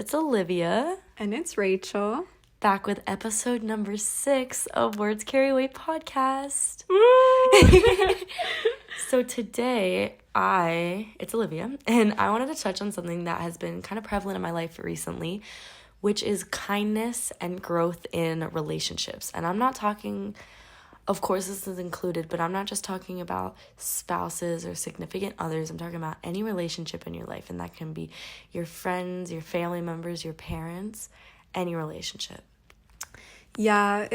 It's Olivia. And it's Rachel. Back with episode number 6 of Words Carry Weight podcast. So today, it's Olivia, and I wanted to touch on something that has been kind of prevalent in my life recently, which is kindness and growth in relationships. And I'm not talking, of course this is included, but I'm not just talking about spouses or significant others. I'm talking about any relationship in your life, and that can be your friends, your family members, your parents, any relationship. Yeah,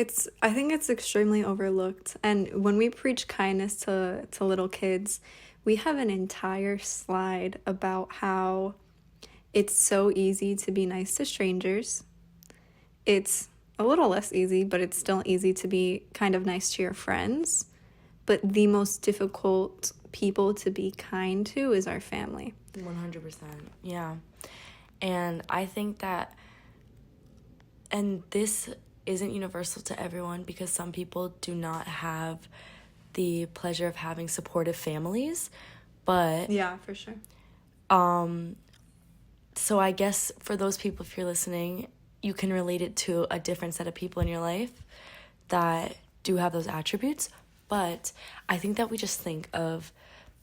I think it's extremely overlooked. And when we preach kindness to little kids, we have an entire slide about how it's so easy to be nice to strangers. It's a little less easy, but it's still easy to be kind of nice to your friends. But the most difficult people to be kind to is our family. 100%. Yeah. And I think that, and this isn't universal to everyone because some people do not have the pleasure of having supportive families, but yeah, for sure. So I guess for those people, if you're listening, you can relate it to a different set of people in your life that do have those attributes. But I think that we just think of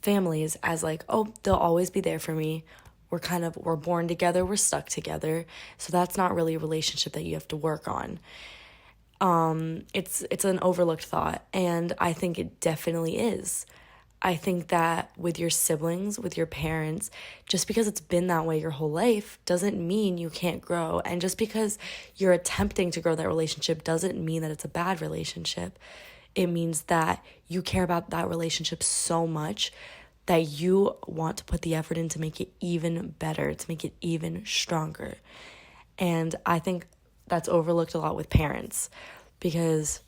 families as like, oh, they'll always be there for me. We're born together, we're stuck together. So that's not really a relationship that you have to work on. It's an overlooked thought, and I think it definitely is. I think that with your siblings, with your parents, just because it's been that way your whole life doesn't mean you can't grow. And just because you're attempting to grow that relationship doesn't mean that it's a bad relationship. It means that you care about that relationship so much that you want to put the effort in to make it even better, to make it even stronger. And I think that's overlooked a lot with parents because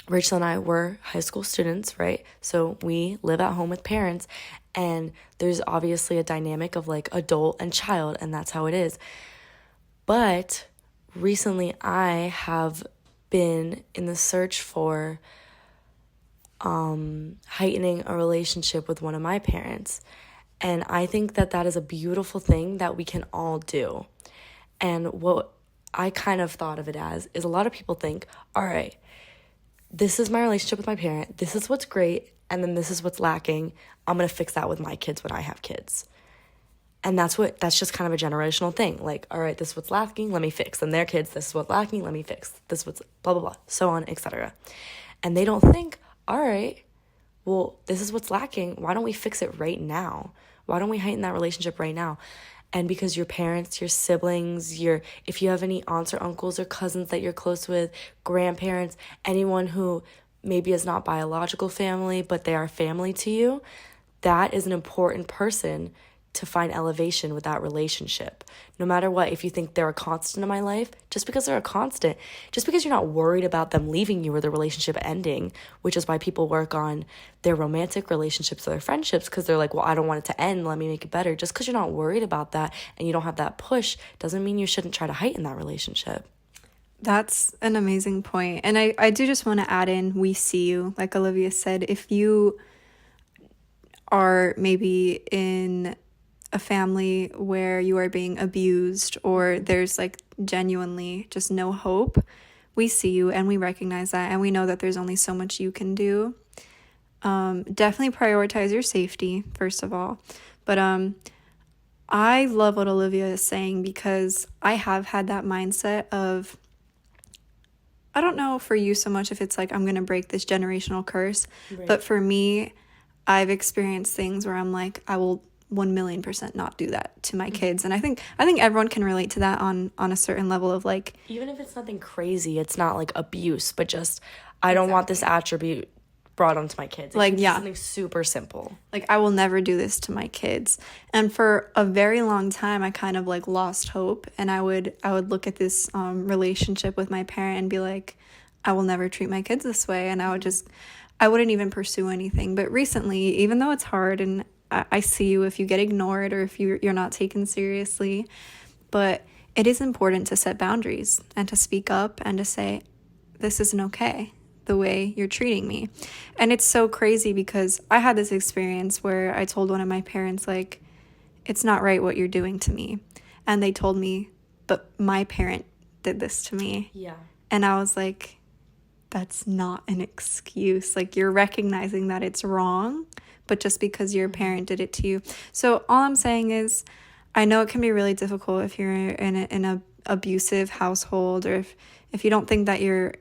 Rachel and I were high school students, right? So we live at home with parents, and there's obviously a dynamic of like adult and child, and that's how it is. But recently I have been in the search for heightening a relationship with one of my parents. And I think that that is a beautiful thing that we can all do. And what I kind of thought of it as is a lot of people think, all right, this is my relationship with my parent. This is what's great. And then this is what's lacking. I'm going to fix that with my kids when I have kids. And that's just kind of a generational thing. Like, all right, this is what's lacking. Let me fix. And their kids, this is what's lacking. Let me fix. This is what's blah, blah, blah, so on, etc. And they don't think, all right, well, this is what's lacking. Why don't we fix it right now? Why don't we heighten that relationship right now? And because your parents, your siblings, if you have any aunts or uncles or cousins that you're close with, grandparents, anyone who maybe is not biological family, but they are family to you, that is an important person to find elevation with that relationship. No matter what, if you think they're a constant in my life, just because they're a constant, just because you're not worried about them leaving you or the relationship ending, which is why people work on their romantic relationships or their friendships, because they're like, well, I don't want it to end, let me make it better. Just because you're not worried about that and you don't have that push doesn't mean you shouldn't try to heighten that relationship. That's an amazing point. And I do just want to add in, we see you. Like Olivia said, if you are maybe in a family where you are being abused or there's like genuinely just no hope, we see you and we recognize that, and we know that there's only so much you can do. Definitely prioritize your safety, first of all. But I love what Olivia is saying, because I have had that mindset of, I don't know for you so much if it's like I'm going to break this generational curse, right. But for me, I've experienced things where I'm like, I will 1,000,000% not do that to my kids. And I think everyone can relate to that on a certain level of like, even if it's nothing crazy, it's not like abuse, but just I don't want this attribute brought onto my kids. It like, yeah, something super simple. Like, I will never do this to my kids. And for a very long time, I kind of like lost hope, and I would look at this relationship with my parent and be like, I will never treat my kids this way, and I wouldn't even pursue anything. But recently, even though it's hard, and I see you if you get ignored or if you're not taken seriously, but it is important to set boundaries and to speak up and to say, this isn't okay, the way you're treating me. And it's so crazy because I had this experience where I told one of my parents, like, it's not right what you're doing to me. And they told me, but my parent did this to me. Yeah. And I was like, that's not an excuse. Like, you're recognizing that it's wrong, but just because your parent did it to you. So all I'm saying is, I know it can be really difficult if you're in a abusive household, or if you don't think that your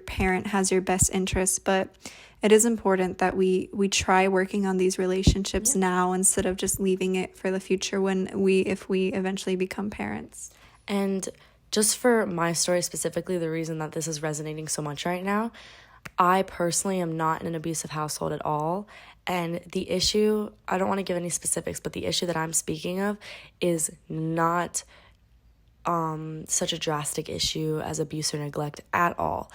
parent has your best interests, but it is important that we try working on these relationships now, instead of just leaving it for the future if we eventually become parents. And just for my story specifically, the reason that this is resonating so much right now, I personally am not in an abusive household at all. And the issue, I don't want to give any specifics, but the issue that I'm speaking of is not such a drastic issue as abuse or neglect at all.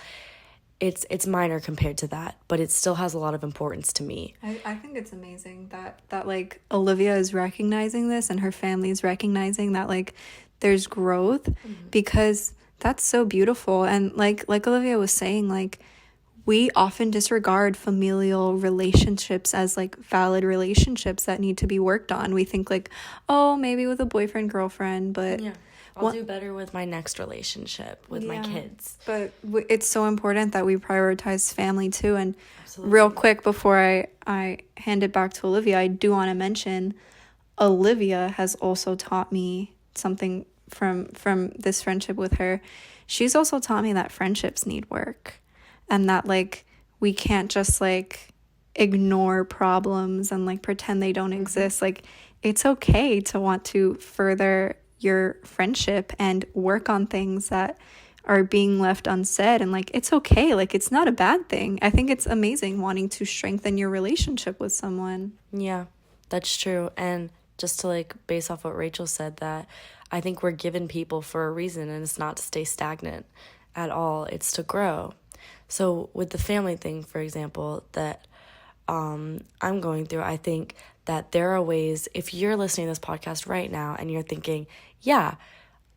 It's minor compared to that, but it still has a lot of importance to me. I think it's amazing that like Olivia is recognizing this, and her family is recognizing that like there's growth, because that's so beautiful. And like Olivia was saying, like, we often disregard familial relationships as like valid relationships that need to be worked on. We think like, oh, maybe with a boyfriend, girlfriend, but I'll do better with my next relationship with my kids. But it's so important that we prioritize family too. And Absolutely. Real quick before I hand it back to Olivia, I do want to mention Olivia has also taught me something from this friendship with her. She's also taught me that friendships need work, and that like we can't just like ignore problems and like pretend they don't exist. Like, it's okay to want to further your friendship and work on things that are being left unsaid, and like it's okay, like it's not a bad thing. I think it's amazing wanting to strengthen your relationship with someone. Yeah, that's true. And just to like base off what Rachel said, that I think we're given people for a reason, and it's not to stay stagnant at all, it's to grow. So with the family thing, for example, that I'm going through, I think that there are ways, if you're listening to this podcast right now and you're thinking, yeah,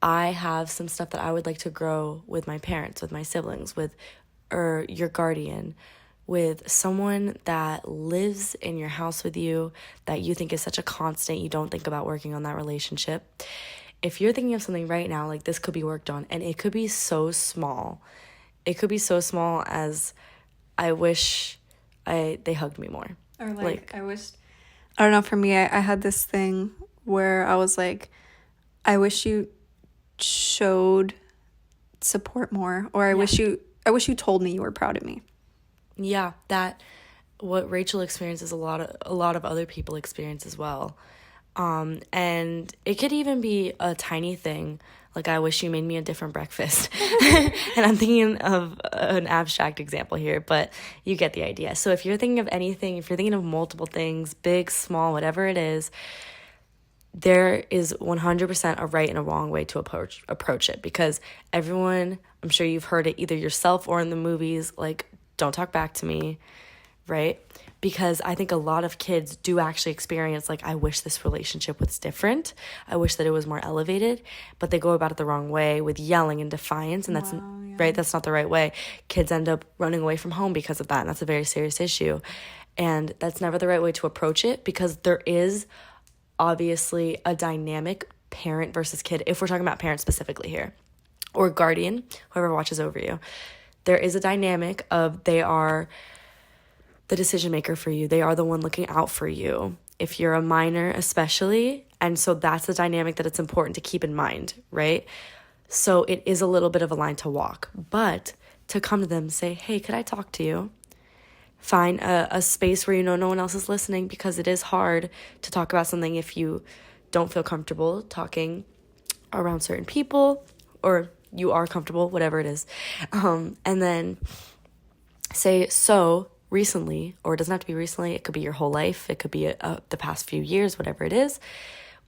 I have some stuff that I would like to grow with my parents, with my siblings, or your guardian, with someone that lives in your house with you that you think is such a constant, you don't think about working on that relationship. If you're thinking of something right now, like this could be worked on, and it could be so small. It could be so small as, I wish they hugged me more. Or like I don't know, for me, I had this thing where I was like, I wish you showed support more, or I wish you told me you were proud of me. Yeah, that what Rachel experiences, a lot of other people experience as well. And it could even be a tiny thing, like I wish you made me a different breakfast. And I'm thinking of an abstract example here, but you get the idea. So if you're thinking of anything, if you're thinking of multiple things, big, small, whatever it is, there is 100% a right and a wrong way to approach it, because everyone, I'm sure you've heard it either yourself or in the movies, like, don't talk back to me, right? Because I think a lot of kids do actually experience, like, I wish this relationship was different. I wish that it was more elevated, but they go about it the wrong way with yelling and defiance, and that's right. That's not the right way. Kids end up running away from home because of that, and that's a very serious issue. And that's never the right way to approach it, because there is obviously a dynamic parent versus kid, if we're talking about parents specifically here, or guardian, whoever watches over you. There is a dynamic of, they are the decision maker for you. They are the one looking out for you, if you're a minor especially. And so that's the dynamic that it's important to keep in mind, right? So it is a little bit of a line to walk, but to come to them, say, hey, could I talk to you? Find a space where you know no one else is listening, because it is hard to talk about something if you don't feel comfortable talking around certain people, or you are comfortable, whatever it is. And then say, so recently, or it doesn't have to be recently, it could be your whole life, it could be the past few years, whatever it is,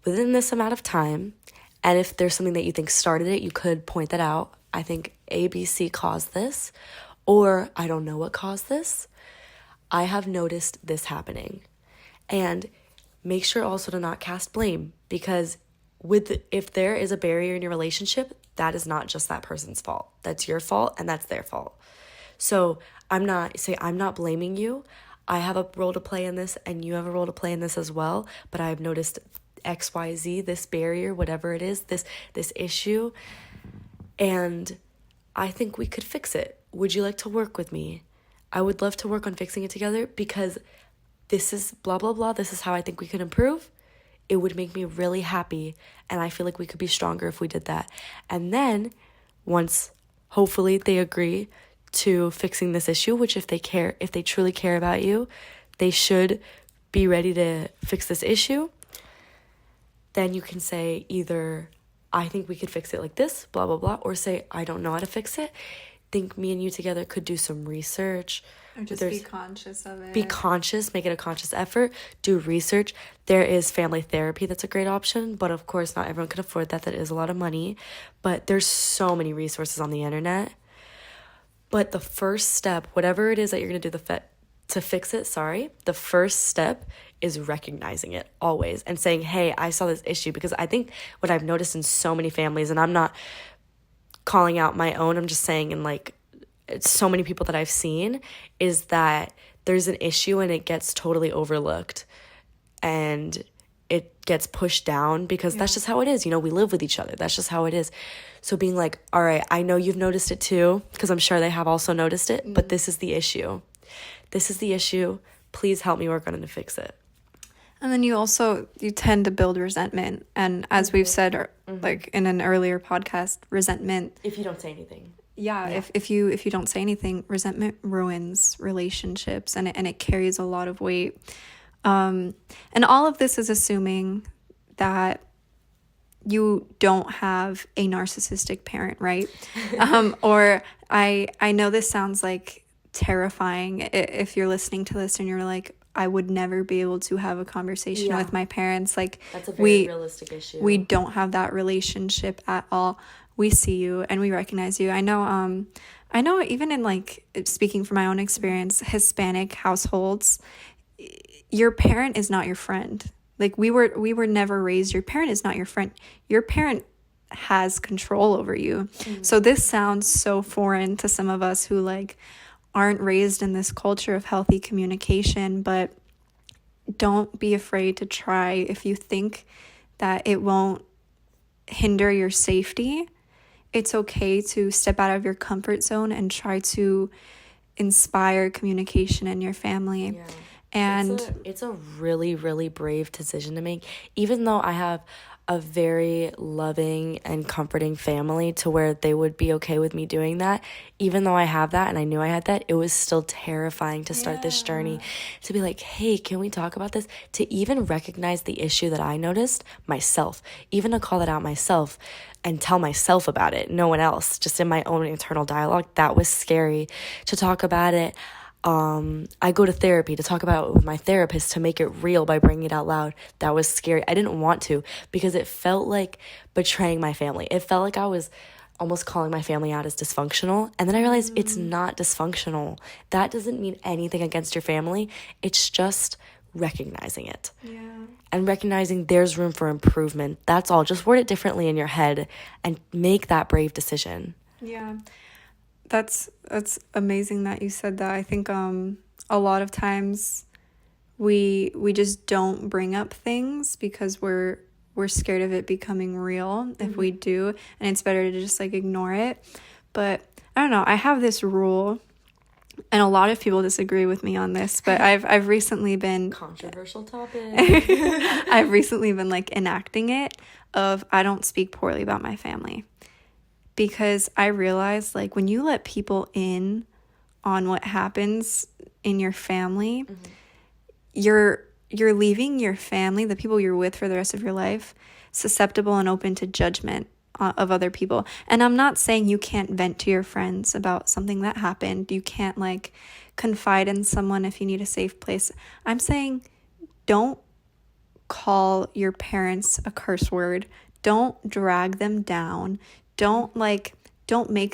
within this amount of time. And if there's something that you think started it, you could point that out. I think ABC caused this, or I don't know what caused this. I have noticed this happening. And make sure also to not cast blame, because if there is a barrier in your relationship, that is not just that person's fault. That's your fault, and that's their fault. So I'm not blaming you. I have a role to play in this, and you have a role to play in this as well. But I've noticed XYZ, this barrier, whatever it is, this issue, and I think we could fix it. Would you like to work with me? I would love to work on fixing it together because this is blah, blah, blah. This is how I think we could improve. It would make me really happy, and I feel like we could be stronger if we did that. And then once hopefully they agree to fixing this issue, which if they truly care about you, they should be ready to fix this issue, then you can say either, I think we could fix it like this, blah, blah, blah, or say, I don't know how to fix it. Think me and you together could do some research. Or just be conscious of it. Be conscious, make it a conscious effort, do research. There is family therapy that's a great option, but of course not everyone can afford that. That is a lot of money, but there's so many resources on the internet. But the first step, whatever it is that you're going to do to fix it, the first step is recognizing it always and saying, hey, I saw this issue. Because I think what I've noticed in so many families, and I'm not calling out my own, I'm just saying in like it's so many people that I've seen, is that there's an issue and it gets totally overlooked and it gets pushed down because that's just how it is. You know, we live with each other. That's just how it is. So being like, all right, I know you've noticed it too, because I'm sure they have also noticed it, but this is the issue. This is the issue. Please help me work on it to fix it. And then you tend to build resentment. And as we've said, like in an earlier podcast, resentment. If you don't say anything. Yeah. If you don't say anything, resentment ruins relationships and it carries a lot of weight. And all of this is assuming that you don't have a narcissistic parent, right? Or I know this sounds like terrifying if you're listening to this and you're like, I would never be able to have a conversation with my parents. Like, that's a very realistic issue. We don't have that relationship at all. We see you and we recognize you. I know even in like, speaking from my own experience, Hispanic households, your parent is not your friend. Like we were never raised, your parent is not your friend. Your parent has control over you. So this sounds so foreign to some of us who like aren't raised in this culture of healthy communication, but don't be afraid to try. If you think that it won't hinder your safety, it's okay to step out of your comfort zone and try to inspire communication in your family. Yeah. And it's a really, really brave decision to make, even though I have a very loving and comforting family to where they would be okay with me doing that. Even though I have that and I knew I had that, it was still terrifying to start this journey, to be like, hey, can we talk about this? To even recognize the issue that I noticed myself, even to call that out myself and tell myself about it, no one else, just in my own internal dialogue. That was scary to talk about it. I go to therapy to talk about it with my therapist to make it real by bringing it out loud. That was scary. I didn't want to because it felt like betraying my family. It felt like I was almost calling my family out as dysfunctional. And then I realized it's not dysfunctional. That doesn't mean anything against your family. It's just recognizing it. yeah. And recognizing there's room for improvement. That's all. Just word it differently in your head and make that brave decision. Yeah. That's amazing that you said that. I think a lot of times we just don't bring up things because we're scared of it becoming real if we do, and it's better to just like ignore it. But I don't know, I have this rule, and a lot of people disagree with me on this, but I've recently been controversial topic. I've recently been like enacting it of I don't speak poorly about my family. Because I realized, like, when you let people in on what happens in your family, you're leaving your family, the people you're with for the rest of your life, susceptible and open to judgment of other people. And I'm not saying you can't vent to your friends about something that happened. You can't, like, confide in someone if you need a safe place. I'm saying don't call your parents a curse word. Don't drag them down. Don't make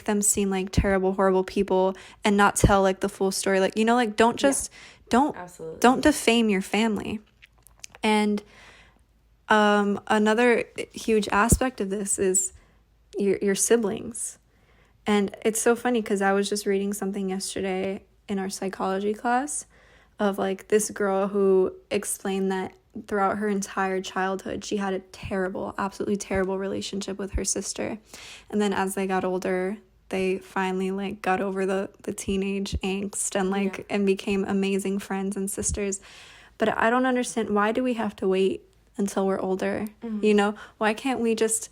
them seem like terrible, horrible people and not tell like the full story. Like, you know, like don't defame your family. And another huge aspect of this is your siblings. And it's so funny because I was just reading something yesterday in our psychology class of like this girl who explained that throughout her entire childhood, she had a terrible, absolutely terrible relationship with her sister. And then as they got older, they finally like got over the teenage angst and like and became amazing friends and sisters. But I don't understand, why do we have to wait until we're older? You know, why can't we just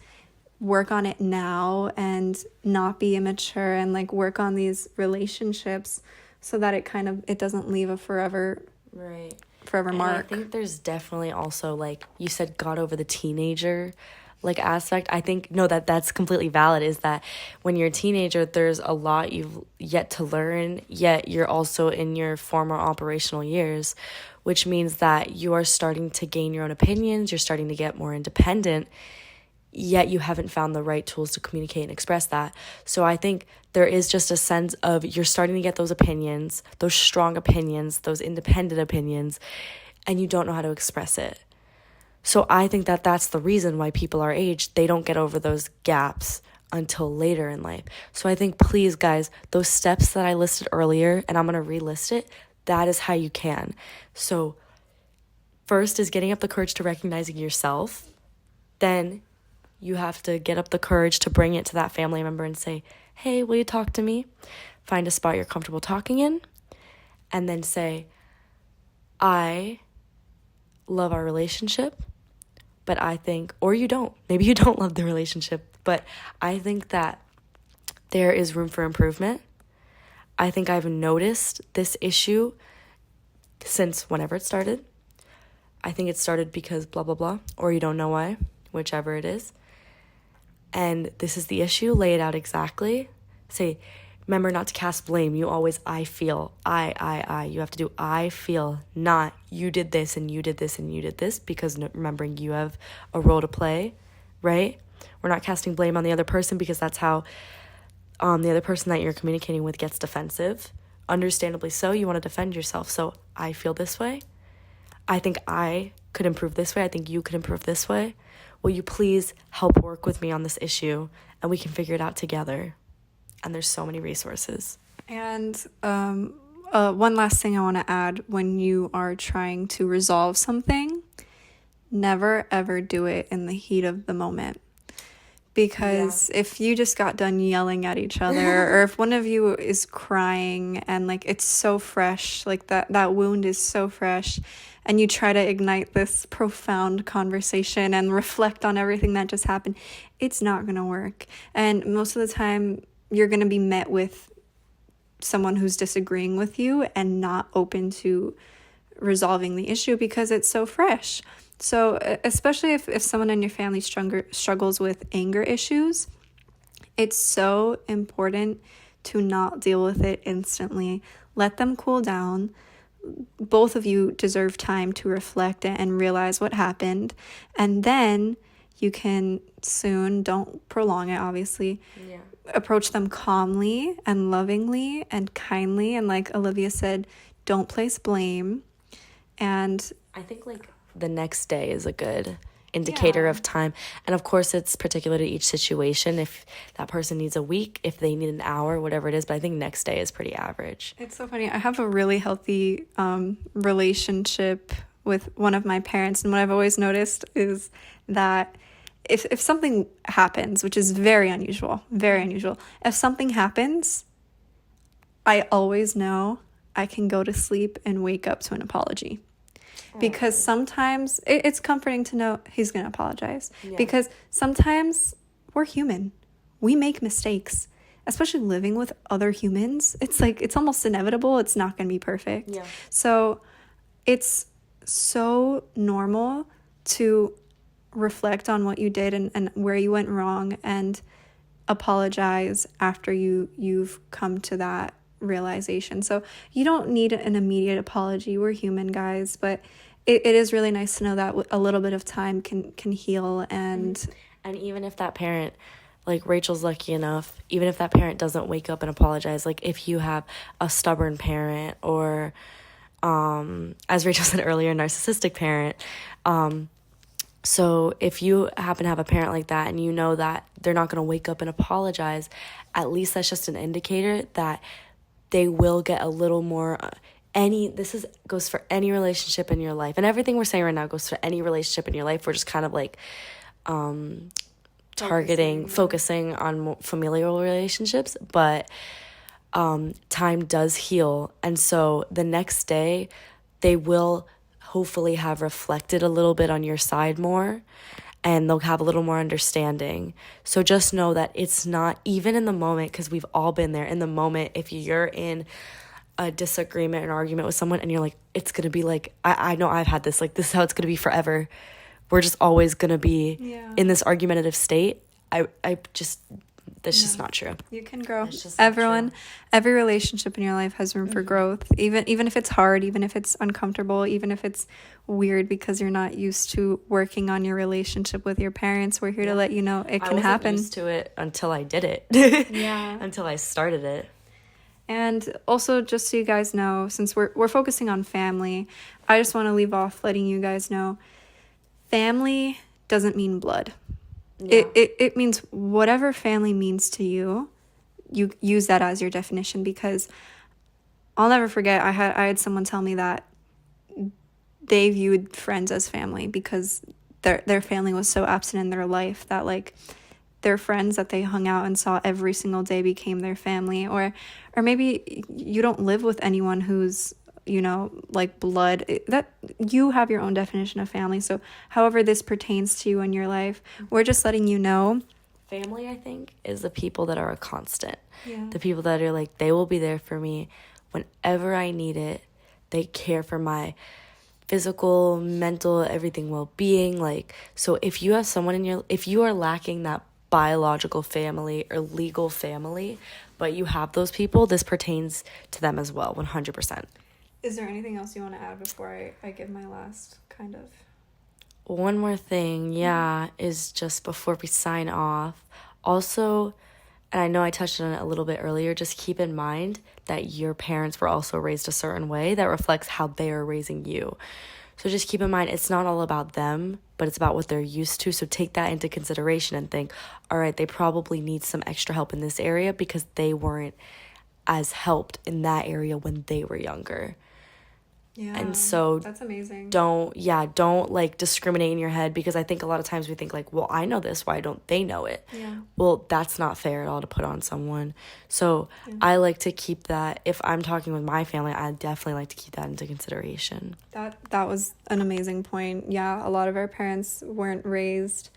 work on it now and not be immature and like work on these relationships so that it doesn't leave a forever mark? I think there's definitely also, like you said, got over the teenager like aspect. I think that's completely valid, is that when you're a teenager, there's a lot you've yet to learn, yet you're also in your former operational years, which means that you are starting to gain your own opinions, you're starting to get more independent, yet you haven't found the right tools to communicate and express that. So I think there is just a sense of you're starting to get those opinions, those strong opinions, those independent opinions, and you don't know how to express it. So I think that that's the reason why people our age, they don't get over those gaps until later in life. So I think, please, guys, those steps that I listed earlier, and I'm going to relist it, that is how you can. So first is getting up the courage to recognizing yourself. Then you have to get up the courage to bring it to that family member and say, hey, will you talk to me? Find a spot you're comfortable talking in. And then say, I love our relationship, but I think, or you don't, maybe you don't love the relationship, but I think that there is room for improvement. I think I've noticed this issue since whenever it started. I think it started because blah, blah, blah, or you don't know why, whichever it is. And this is the issue. Lay it out exactly. Say, remember not to cast blame. You always, I feel, I. You have to do, I feel, not you did this and you did this and you did this, because remembering you have a role to play, right? We're not casting blame on the other person, because that's how the other person that you're communicating with gets defensive. Understandably so, you want to defend yourself. So I feel this way. I think I could improve this way. I think you could improve this way. Will you please help work with me on this issue, and we can figure it out together? And there's so many resources. And one last thing I want to add, when you are trying to resolve something, never ever do it in the heat of the moment. Because if you just got done yelling at each other, or if one of you is crying and like it's so fresh, like that wound is so fresh, and you try to ignite this profound conversation and reflect on everything that just happened, it's not going to work. And most of the time, you're going to be met with someone who's disagreeing with you and not open to resolving the issue because it's so fresh. So especially if someone in your family struggles with anger issues, it's so important to not deal with it instantly. Let them cool down. Both of you deserve time to reflect and realize what happened. And then you can soon, don't prolong it, obviously, approach them calmly and lovingly and kindly. And like Olivia said, don't place blame. And I think like the next day is a good indicator of time. And of course, it's particular to each situation. If that person needs a week, if they need an hour, whatever it is. But I think next day is pretty average. It's so funny. I have a really healthy relationship with one of my parents. And what I've always noticed is that if something happens, which is very unusual, if something happens, I always know I can go to sleep and wake up to an apology. Because sometimes it's comforting to know he's going to apologize. Because sometimes we're human. We make mistakes. Especially living with other humans. It's like, it's almost inevitable. It's not going to be perfect. So it's so normal to reflect on what you did and where you went wrong and apologize after you've come to that realization. So you don't need an immediate apology. We're human, guys, but it is really nice to know that a little bit of time can heal. And even if that parent, like Rachel's lucky enough, even if that parent doesn't wake up and apologize, like if you have a stubborn parent or as Rachel said earlier, a narcissistic parent, so if you happen to have a parent like that and you know that they're not going to wake up and apologize, at least that's just an indicator that they will get a little more goes for any relationship in your life, and everything we're saying right now goes for any relationship in your life. We're just kind of like focusing on familial relationships, but time does heal, and so the next day they will hopefully have reflected a little bit on your side more, and they'll have a little more understanding. So just know that it's not even in the moment, because we've all been there in the moment. If you're in a disagreement, an argument with someone, and you're like, it's gonna be like, I know I've had this, like, this is how it's gonna be forever. We're just always gonna be in this argumentative state. That's just not true. You can grow. Every relationship in your life has room for growth. Even if it's hard, even if it's uncomfortable, even if it's weird because you're not used to working on your relationship with your parents, we're here to let you know it can happen. I wasn't used to it until I did it. Until I started it. And also, just so you guys know, since we're focusing on family, I just want to leave off letting you guys know, family doesn't mean blood. Yeah. It means whatever family means to you, you use that as your definition, because I'll never forget, I had someone tell me that they viewed friends as family because their family was so absent in their life that, like, their friends that they hung out and saw every single day became their family. Or maybe you don't live with anyone who's, like, blood. That you have your own definition of family. So however this pertains to you in your life, we're just letting you know. Family, I think, is the people that are a constant. Yeah. The people that are like, they will be there for me whenever I need it. They care for my physical, mental, everything well-being. Like, so if you have someone if you are lacking that biological family or legal family, but you have those people, this pertains to them as well, 100%. Is there anything else you want to add before I give my last kind of? One more thing, is just before we sign off. Also, and I know I touched on it a little bit earlier, just keep in mind that your parents were also raised a certain way that reflects how they are raising you. So just keep in mind, it's not all about them, but it's about what they're used to. So take that into consideration and think, all right, they probably need some extra help in this area because they weren't as helped in that area when they were younger. Yeah, and so that's amazing. Don't like discriminate in your head, because I think a lot of times we think like, well, I know this, why don't they know it? Yeah. Well, that's not fair at all to put on someone. So I like to keep that, if I'm talking with my family, I definitely like to keep that into consideration. That was an amazing point. Yeah, a lot of our parents weren't raised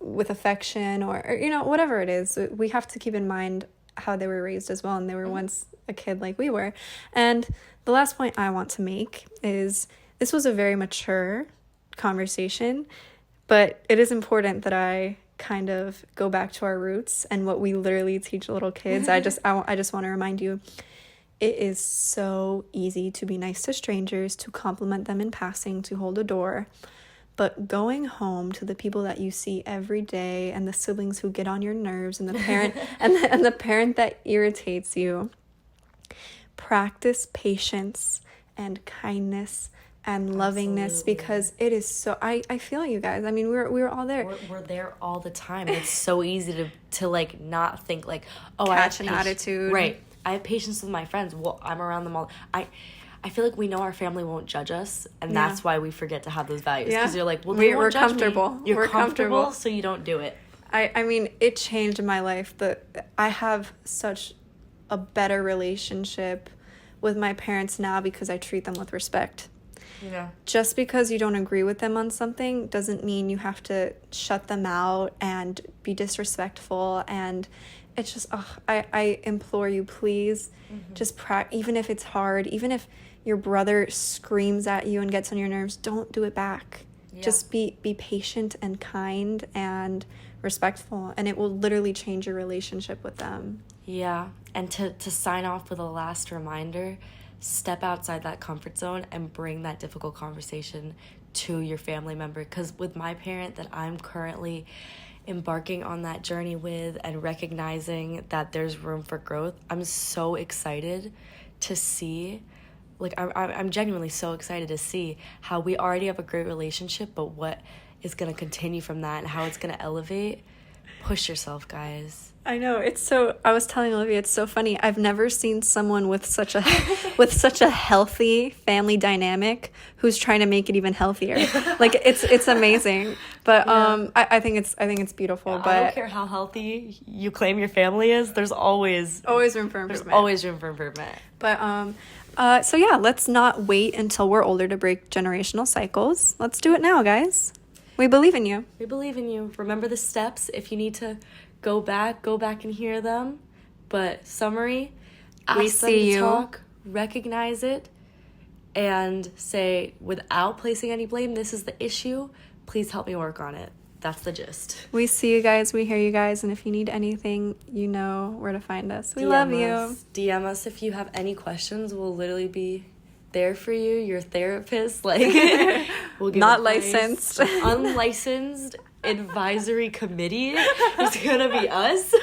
with affection or whatever it is. We have to keep in mind how they were raised as well, and they were once a kid like we were. And the last point I want to make is, this was a very mature conversation, but it is important that I kind of go back to our roots and what we literally teach little kids. I just want to remind you, it is so easy to be nice to strangers, to compliment them in passing, to hold a door. But going home to the people that you see every day, and the siblings who get on your nerves, and the parent and the parent that irritates you, practice patience and kindness and lovingness. Absolutely. Because it is so, I feel you guys. I mean, we're all there. We're there all the time. It's so easy to like not think like, oh, catch an attitude. Right. I have patience with my friends. Well, I'm around them all. I feel like we know our family won't judge us, and that's why we forget to have those values. Because you're like, well, we're comfortable. We're comfortable, so you don't do it. I mean, it changed my life, but I have such a better relationship with my parents now because I treat them with respect. Yeah. Just because you don't agree with them on something doesn't mean you have to shut them out and be disrespectful. And it's just, I implore you, please, just even if it's hard, even if your brother screams at you and gets on your nerves, don't do it back. Yeah. Just be patient and kind and respectful, and it will literally change your relationship with them. Yeah, and to sign off with a last reminder, step outside that comfort zone and bring that difficult conversation to your family member. Because with my parent that I'm currently embarking on that journey with and recognizing that there's room for growth, I'm so excited to see, like, I'm genuinely so excited to see how we already have a great relationship, but what is going to continue from that and how it's going to elevate. Push yourself, guys. I know, I was telling Olivia, it's so funny. I've never seen someone with such a healthy family dynamic who's trying to make it even healthier. Like it's amazing. But I think it's beautiful. Yeah, but I don't care how healthy you claim your family is, there's always room for improvement. There's always room for improvement. But so yeah, let's not wait until we're older to break generational cycles. Let's do it now, guys. We believe in you. We believe in you. Remember the steps. If you need to go back and hear them. But summary, ask them to talk, recognize it, and say, without placing any blame, this is the issue. Please help me work on it. That's the gist. We see you guys. We hear you guys. And if you need anything, you know where to find us. We love you. DM us if you have any questions. We'll literally be there for you. Your therapist. Like, we'll give Not advice. licensed. Unlicensed advisory committee is gonna be us.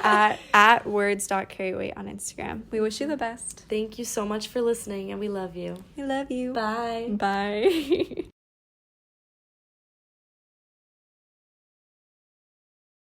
at words.carryweight on Instagram. We wish you the best. Thank you so much for listening, and we love you. We love you. Bye. Bye.